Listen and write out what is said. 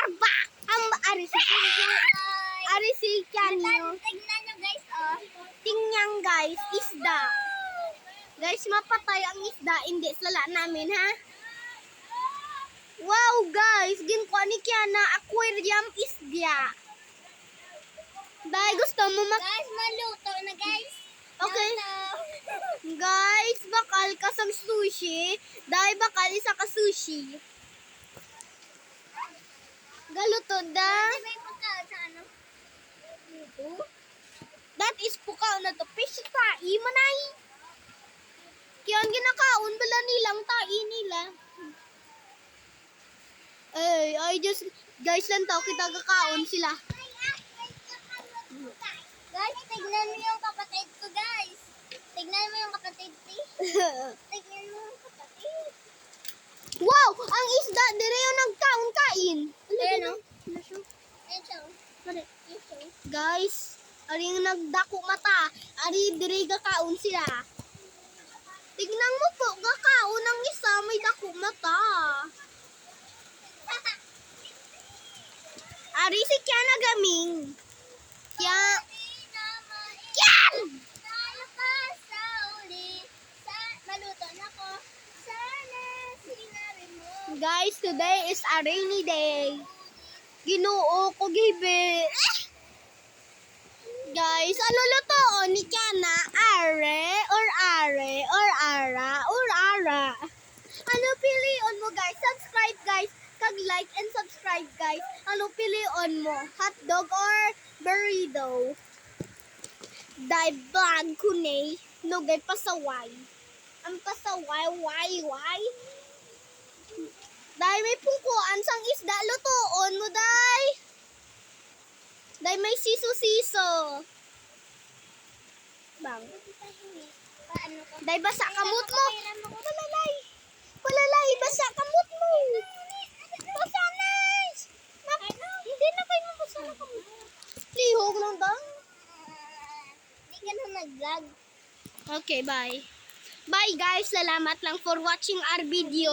arba. Arisi kanyo. Tignan nyo guys, oh. Tingnan guys, isda. Guys, mapatay ang isda, hindi sala namin ha. Wow guys, ginkuha ni Kiana aquarium isda. Dahil gusto mo Guys, maluto na guys. Okay. Luto. Guys, bakal ka sa sushi. Dahil bakal isa ka sushi. Galuto da. Di ba yung pagkaon sa ano? That is pukaw na to. Fish tai manay. Kaya ang ginakaon bala nilang tai nila. I just guys lang tao kita kakaon sila. Guys, tignan mo yung kapatid ko guys. Tignan mo yung kapatid ko. Tignan mo yung kapatid. Wow, ang isda dire yung nagkaon-kain. Ayan o. Ayan siya o. Ayan siya o. Guys, ari yung nagdako mata. Ari dire gakaon sila. Tignan mo po, gakaon ang isa may dako mata. Ari si Kiana gaming. Kya Kian! Maluto na ko. Sana sinabi mo. Guys, today is a rainy day. Ginoo ko gibe. Guys, ano lutoon ni Kiana? Are or are or ara or ara. Ano pilion mo guys? Subscribe guys. Kag like and subscribe guys. Ano pilion mo? Hotdog or burrito? Dai bag kunay. Nugay pasaway. Ang pasaway, why? Dai may pungkuan sang isda lutoon mo dai. Dai may siso-siso. Bang. Paano ko? Dai basa kamot mo. Palalay, basa kamot mo. Basa nice. Hindi na kayo mabasa na kamot. Lihog lang daw. Hindi ka na nag-vlog. Okay, bye. Bye guys, salamat lang for watching our video.